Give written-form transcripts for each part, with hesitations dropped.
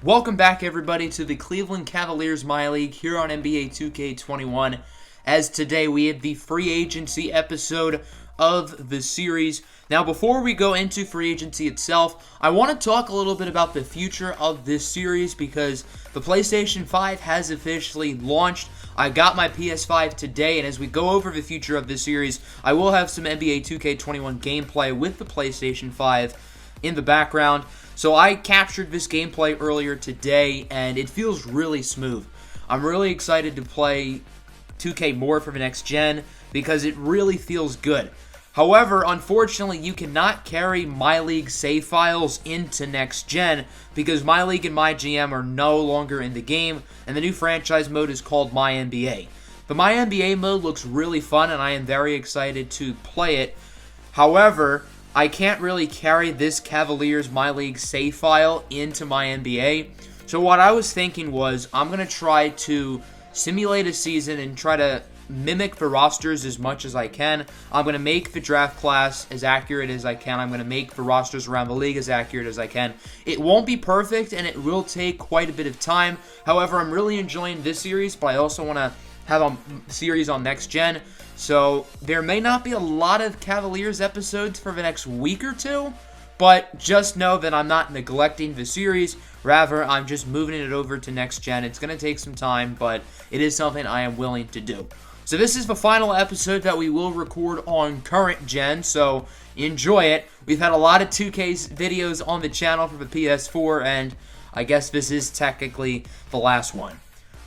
Welcome back, everybody, to the Cleveland Cavaliers MyLeague here on NBA2K21. As today we have the free agency episode of the series. Now, before we go into free agency itself, I want to talk a little bit about the future of this series because the PlayStation 5 has officially launched. I got my PS5 today, and as we go over the future of this series, I will have some NBA2K21 gameplay with the PlayStation 5 in the background. So I captured this gameplay earlier today, and it feels really smooth. I'm really excited to play 2K more for the next gen because it really feels good. However, unfortunately, you cannot carry MyLeague save files into next gen because MyLeague and MyGM are no longer in the game, and the new franchise mode is called MyNBA. The MyNBA mode looks really fun, and I am very excited to play it. However, I can't really carry this Cavaliers MyLeague save file into MyNBA. So what I was thinking was I'm going to try to simulate a season and try to mimic the rosters as much as I can. I'm going to make the draft class as accurate as I can. I'm going to make the rosters around the league as accurate as I can. It won't be perfect and it will take quite a bit of time. However, I'm really enjoying this series, but I also want to have a series on next gen. So there may not be a lot of Cavaliers episodes for the next week or two, but just know that I'm not neglecting the series. Rather, I'm just moving it over to next gen. It's going to take some time, but it is something I am willing to do. So this is the final episode that we will record on current gen, so enjoy it. We've had a lot of 2K's videos on the channel for the PS4, and I guess this is technically the last one.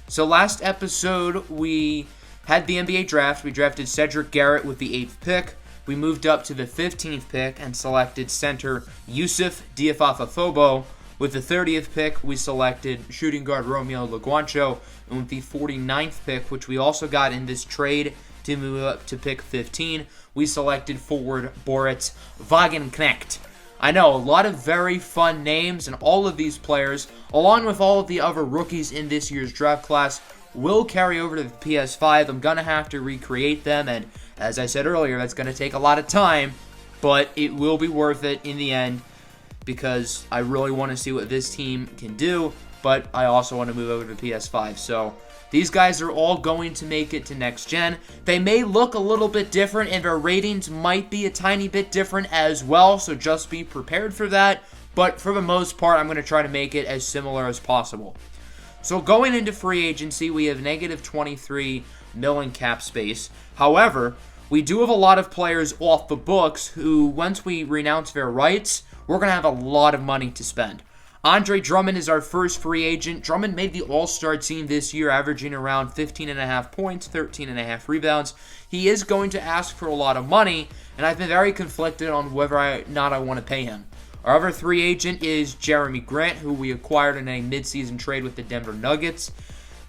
So last episode, we had the NBA draft. We drafted Cedric Garrett with the 8th pick. We moved up to the 15th pick and selected center Yusuf Diafafafobo. With the 30th pick, we selected shooting guard Romeo Laguancho. And with the 49th pick, which we also got in this trade to move up to pick 15, we selected forward Boris Wagenknecht. I know, a lot of very fun names, and all of these players, along with all of the other rookies in this year's draft class, will carry over to the PS5. I'm going to have to recreate them, and as I said earlier, that's going to take a lot of time, but it will be worth it in the end because I really want to see what this team can do, but I also want to move over to the PS5. So these guys are all going to make it to next gen. They may look a little bit different, and their ratings might be a tiny bit different as well, so just be prepared for that. But for the most part, I'm going to try to make it as similar as possible. So going into free agency, we have negative 23 million cap space. However, we do have a lot of players off the books who, once we renounce their rights, we're going to have a lot of money to spend. Andre Drummond is our first free agent. Drummond made the All-Star team this year, averaging around 15.5 points, 13.5 rebounds. He is going to ask for a lot of money, and I've been very conflicted on whether or not I want to pay him. Our other free agent is Jeremy Grant, who we acquired in a midseason trade with the Denver Nuggets.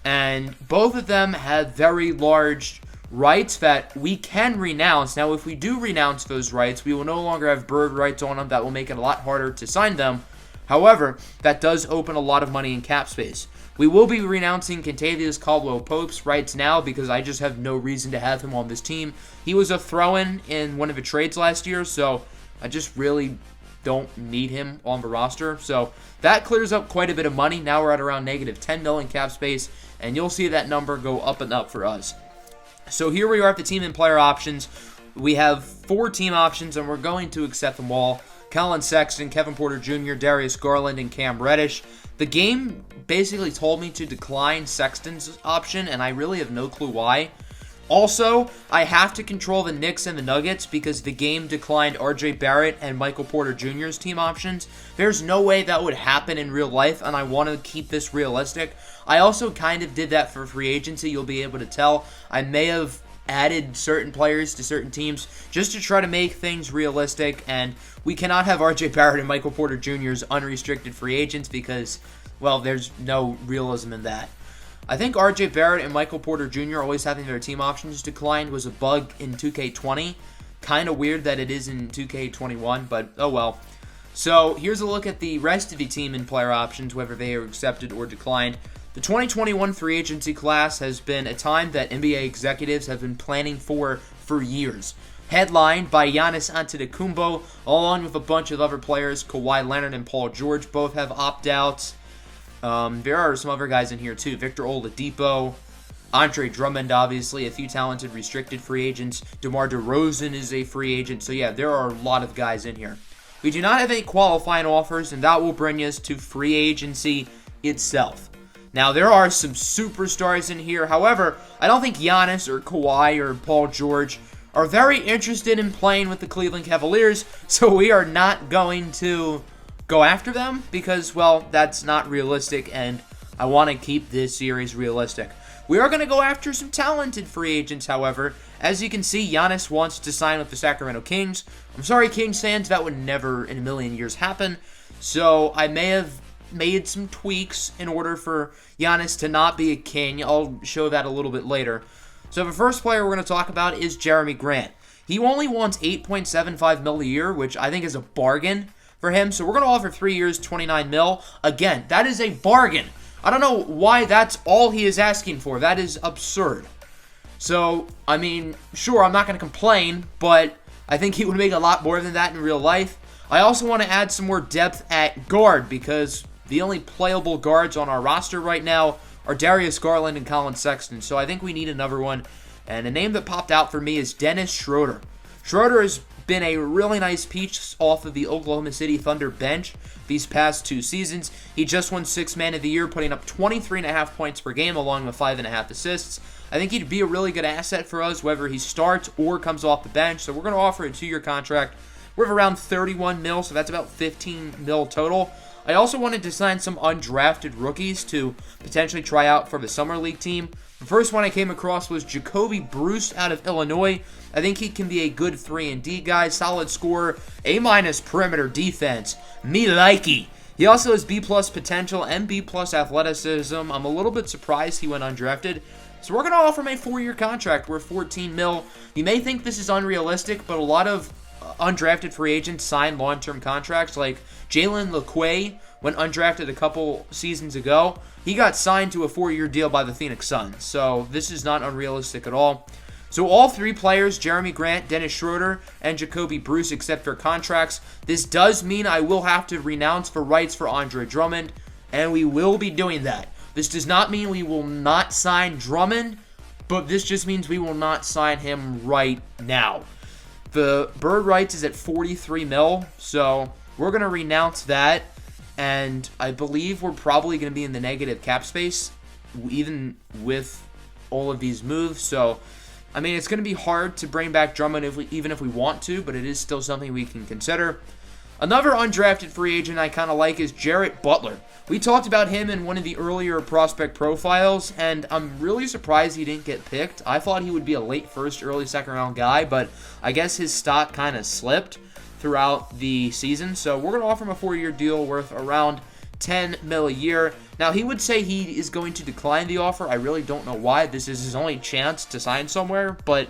And both of them have very large rights that we can renounce. Now, if we do renounce those rights, we will no longer have bird rights on them. That will make it a lot harder to sign them. However, that does open a lot of money in cap space. We will be renouncing Kentavious Caldwell-Pope's rights now because I just have no reason to have him on this team. He was a throw-in in one of the trades last year, so I just really don't need him on the roster. So that clears up quite a bit of money. Now we're at around negative 10 million cap space, and you'll see that number go up and up for us. So here we are at the team and player options. We have 4 team options, and we're going to accept them all. Colin Sexton, Kevin Porter Jr., Darius Garland, and Cam Reddish. The game basically told me to decline Sexton's option, and I really have no clue why. Also, I have to control the Knicks and the Nuggets because the game declined RJ Barrett and Michael Porter Jr.'s team options. There's no way that would happen in real life, and I want to keep this realistic. I also kind of did that for free agency. You'll be able to tell. I may have added certain players to certain teams just to try to make things realistic, and we cannot have RJ Barrett and Michael Porter Jr.'s unrestricted free agents because, well, there's no realism in that. I think RJ Barrett and Michael Porter Jr. always having their team options declined was a bug in 2K20. Kind of weird that it is in 2K21, but oh well. So here's a look at the rest of the team and player options, whether they are accepted or declined. The 2021 free agency class has been a time that NBA executives have been planning for years. Headlined by Giannis Antetokounmpo, along with a bunch of other players, Kawhi Leonard and Paul George both have opt-outs. There are some other guys in here too. Victor Oladipo, Andre Drummond, obviously, a few talented restricted free agents. DeMar DeRozan is a free agent. So yeah, there are a lot of guys in here. We do not have any qualifying offers, and that will bring us to free agency itself. Now, there are some superstars in here. However, I don't think Giannis or Kawhi or Paul George are very interested in playing with the Cleveland Cavaliers, so we are not going to go after them because, well, that's not realistic, and I want to keep this series realistic. We are going to go after some talented free agents, however. As you can see, Giannis wants to sign with the Sacramento Kings. I'm sorry, Kings fans, that would never in a million years happen. So I may have made some tweaks in order for Giannis to not be a King. I'll show that a little bit later. So the first player we're going to talk about is Jeremy Grant. He only wants $8.75 million a year, which I think is a bargain for him. So we're going to offer 3 years, $29 million. Again, that is a bargain. I don't know why that's all he is asking for. That is absurd. So, I mean, sure, I'm not going to complain, but I think he would make a lot more than that in real life. I also want to add some more depth at guard because the only playable guards on our roster right now are Darius Garland and Colin Sexton. So I think we need another one. And a name that popped out for me is Dennis Schroeder. Schroeder has been a really nice piece off of the Oklahoma City Thunder bench these past 2 seasons. He just won 6th Man of the Year, putting up 23.5 points per game along with 5.5 assists. I think he'd be a really good asset for us, whether he starts or comes off the bench. So we're going to offer a 2-year contract worth around $31 million, so that's about $15 million total. I also wanted to sign some undrafted rookies to potentially try out for the Summer League team. The first one I came across was Jacoby Bruce out of Illinois. I think he can be a good 3-and-D guy, solid scorer, A- perimeter defense. Me likey. He also has B+ potential and B+ athleticism. I'm a little bit surprised he went undrafted. So we're going to offer him a 4-year contract worth $14 million. You may think this is unrealistic, but a lot of undrafted free agents sign long-term contracts. Like Jalen LeQuay went undrafted a couple seasons ago. He got signed to a 4-year deal by the Phoenix Suns. So this is not unrealistic at all. So all 3 players, Jeremy Grant, Dennis Schroeder, and Jacoby Bruce, accept their contracts. This does mean I will have to renounce for rights for Andre Drummond, and we will be doing that. This does not mean we will not sign Drummond, but this just means we will not sign him right now. The bird rights is at $43 million, so we're going to renounce that, and I believe we're probably going to be in the negative cap space, even with all of these moves. So, I mean, it's going to be hard to bring back Drummond even if we want to, but it is still something we can consider. Another undrafted free agent I kind of like is Jarrett Butler. We talked about him in one of the earlier prospect profiles, and I'm really surprised he didn't get picked. I thought he would be a late first, early second round guy, but I guess his stock kind of slipped throughout the season. So we're going to offer him a 4-year deal worth around $10 million a year. Now, he would say he is going to decline the offer. I really don't know why. This is his only chance to sign somewhere, but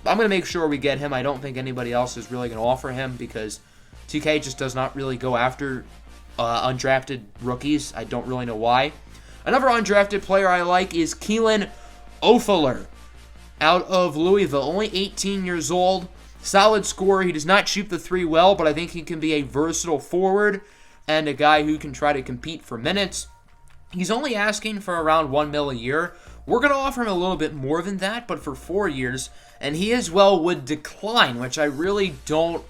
I'm going to make sure we get him. I don't think anybody else is really going to offer him because 2K just does not really go after undrafted rookies. I don't really know why. Another undrafted player I like is Keelan Ofuller out of Louisville. Only 18 years old. Solid scorer. He does not shoot the 3 well, but I think he can be a versatile forward and a guy who can try to compete for minutes. He's only asking for around $1 million a year. We're going to offer him a little bit more than that, but for 4 years. And he as well would decline, which I really don't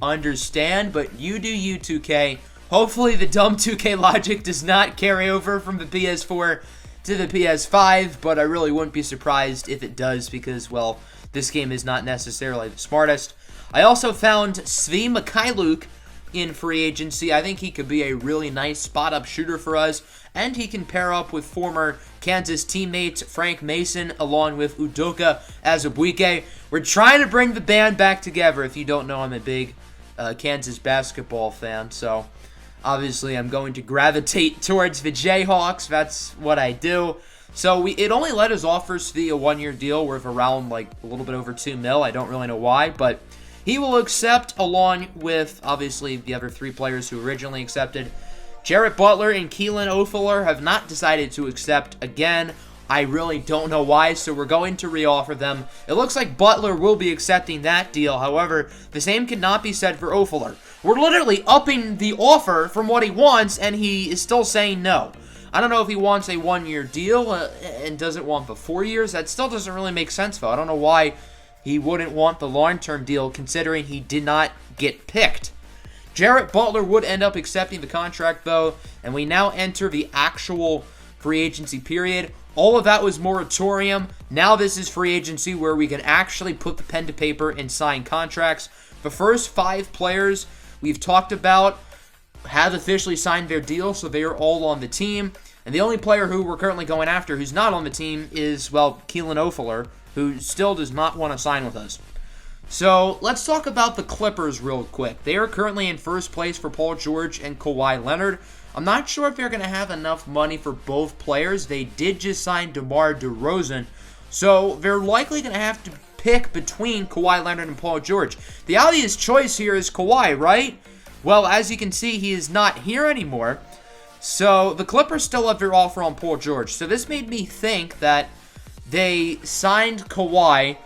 understand, but you do you, 2K. Hopefully the dumb 2K logic does not carry over from the PS4 to the PS5, but I really wouldn't be surprised if it does because, well, this game is not necessarily the smartest. I also found Svi Mikhailuk in free agency. I think he could be a really nice spot-up shooter for us, and he can pair up with former Kansas teammates Frank Mason along with Udoka Azubuike. We're trying to bring the band back together. If you don't know, I'm a big Kansas basketball fan, so obviously I'm going to gravitate towards the Jayhawks. That's what I do. So it only let us offer Svi a 1-year deal worth around like a little bit over $2 million. I don't really know why, but he will accept along with obviously the other 3 players who originally accepted. Jarrett Butler and Keelan Ofuller have not decided to accept again. I really don't know why, so we're going to reoffer them. It looks like Butler will be accepting that deal. However, the same cannot be said for Ofuller. We're literally upping the offer from what he wants, and he is still saying no. I don't know if he wants a 1-year deal and doesn't want the 4 years. That still doesn't really make sense, though. I don't know why he wouldn't want the long-term deal, considering he did not get picked. Jarrett Butler would end up accepting the contract, though, and we now enter the actual free agency period. All of that was moratorium. Now this is free agency, where we can actually put the pen to paper and sign contracts. The first 5 players we've talked about have officially signed their deal, so they are all on the team. And the only player who we're currently going after who's not on the team is, well, Keelan Ofuller, who still does not want to sign with us. So let's talk about the Clippers real quick. They are currently in first place for Paul George and Kawhi Leonard. I'm not sure if they're going to have enough money for both players. They did just sign DeMar DeRozan, so they're likely going to have to pick between Kawhi Leonard and Paul George. The obvious choice here is Kawhi, right? Well, as you can see, he is not here anymore. So the Clippers still have their offer on Paul George. So this made me think that they signed Kawhi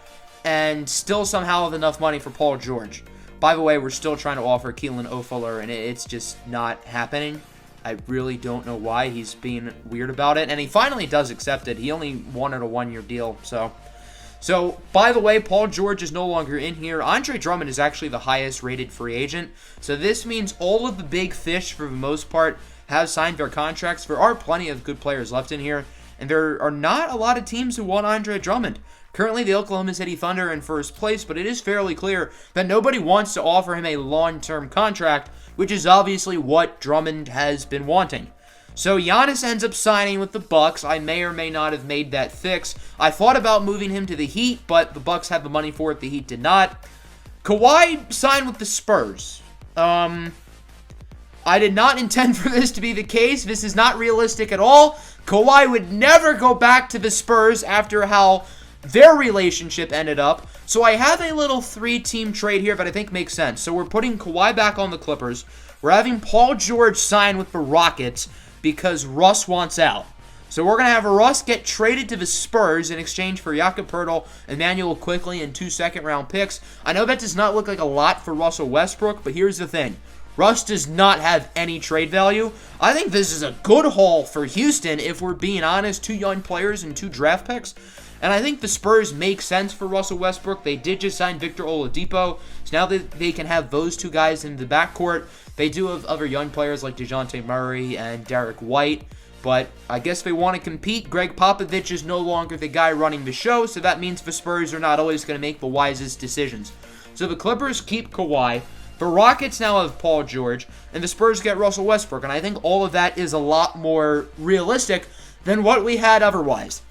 and still somehow have enough money for Paul George. By the way, we're still trying to offer Keelan Ofuller, and it's just not happening. I really don't know why. He's being weird about it, and he finally does accept it. He only wanted a 1-year deal, So, by the way, Paul George is no longer in here. Andre Drummond is actually the highest rated free agent. So this means all of the big fish, for the most part, have signed their contracts. There are plenty of good players left in here, and there are not a lot of teams who want Andre Drummond. Currently, the Oklahoma City Thunder are in first place, but it is fairly clear that nobody wants to offer him a long-term contract, which is obviously what Drummond has been wanting. So Giannis ends up signing with the Bucks. I may or may not have made that fix. I thought about moving him to the Heat, but the Bucks had the money for it. The Heat did not. Kawhi signed with the Spurs. I did not intend for this to be the case. This is not realistic at all. Kawhi would never go back to the Spurs after how their relationship ended up. So I have a little 3-team trade here that I think makes sense. So we're putting Kawhi back on the Clippers. We're having Paul George sign with the Rockets because Russ wants out. So we're going to have Russ get traded to the Spurs in exchange for Jakob Poeltl, Emmanuel Quickley, and 2 second-round picks. I know that does not look like a lot for Russell Westbrook, but here's the thing. Russ does not have any trade value. I think this is a good haul for Houston, if we're being honest. 2 young players and 2 draft picks. And I think the Spurs make sense for Russell Westbrook. They did just sign Victor Oladipo, so now that they can have those 2 guys in the backcourt. They do have other young players like DeJounte Murray and Derek White, but I guess they want to compete. Greg Popovich is no longer the guy running the show, so that means the Spurs are not always going to make the wisest decisions. So the Clippers keep Kawhi, the Rockets now have Paul George, and the Spurs get Russell Westbrook, and I think all of that is a lot more realistic than what we had otherwise.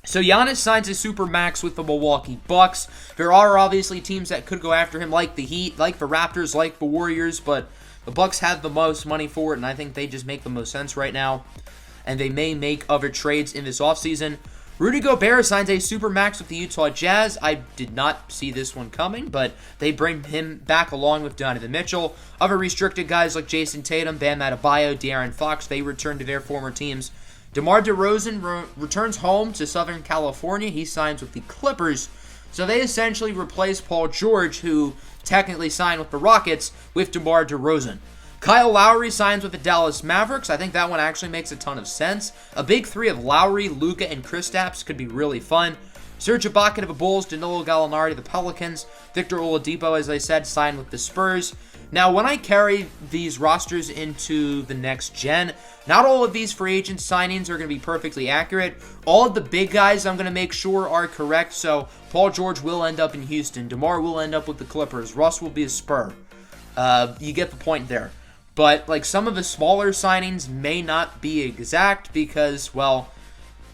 So Giannis signs a supermax with the Milwaukee Bucks. There are obviously teams that could go after him, like the Heat, like the Raptors, like the Warriors, but the Bucks have the most money for it, and I think they just make the most sense right now. And they may make other trades in this offseason. Rudy Gobert signs a supermax with the Utah Jazz. I did not see this one coming, but they bring him back along with Donovan Mitchell. Other restricted guys like Jason Tatum, Bam Adebayo, De'Aaron Fox, they return to their former teams. DeMar DeRozan returns home to Southern California. He signs with the Clippers. So they essentially replace Paul George, who technically signed with the Rockets, with DeMar DeRozan. Kyle Lowry signs with the Dallas Mavericks. I think that one actually makes a ton of sense. A big 3 of Lowry, Luka, and Kristaps could be really fun. Serge Ibaka to the Bulls, Danilo Gallinari to the Pelicans. Victor Oladipo, as I said, signed with the Spurs. Now, when I carry these rosters into the next gen, not all of these free agent signings are going to be perfectly accurate. All of the big guys I'm going to make sure are correct. So Paul George will end up in Houston. DeMar will end up with the Clippers. Russ will be a Spur. You get the point there. But like some of the smaller signings may not be exact because, well,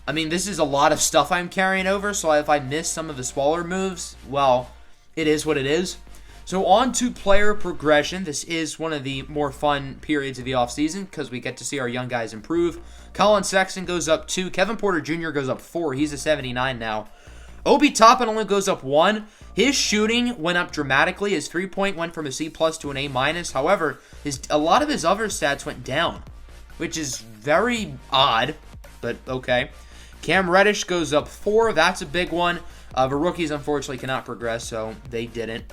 I mean, this is a lot of stuff I'm carrying over. So if I miss some of the smaller moves, well, it is what it is. So on to player progression. This is one of the more fun periods of the offseason because we get to see our young guys improve. Colin Sexton goes up 2. Kevin Porter Jr. goes up 4. He's a 79 now. Obi Toppin only goes up 1. His shooting went up dramatically. His 3-point went from a C+ to an A-. However, a lot of his other stats went down, which is very odd, but okay. Cam Reddish goes up 4. That's a big one. The rookies, unfortunately, cannot progress, so they didn't.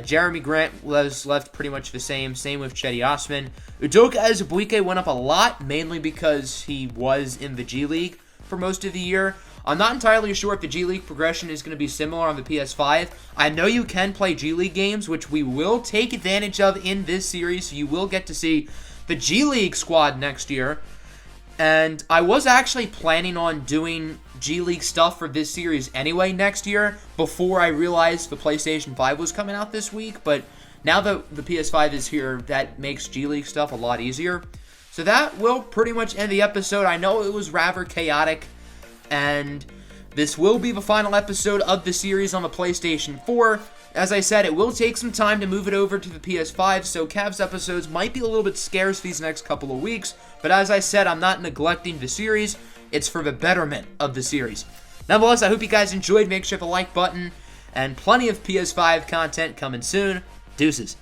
Jeremy Grant was left pretty much the same. Same with Cedi Osman. Udoka Azubuike went up a lot, mainly because he was in the G League for most of the year. I'm not entirely sure if the G League progression is going to be similar on the PS5. I know you can play G League games, which we will take advantage of in this series. So you will get to see the G League squad next year. And I was actually planning on doing G League stuff for this series anyway next year, before I realized the PlayStation 5 was coming out this week. But now that the PS5 is here, that makes G League stuff a lot easier. So that will pretty much end the episode. I know it was rather chaotic, and this will be the final episode of the series on the PlayStation 4. As I said, it will take some time to move it over to the PS5, so Cavs episodes might be a little bit scarce these next couple of weeks, but as I said, I'm not neglecting the series. It's for the betterment of the series. Nonetheless, I hope you guys enjoyed. Make sure to hit the like button, and plenty of PS5 content coming soon. Deuces.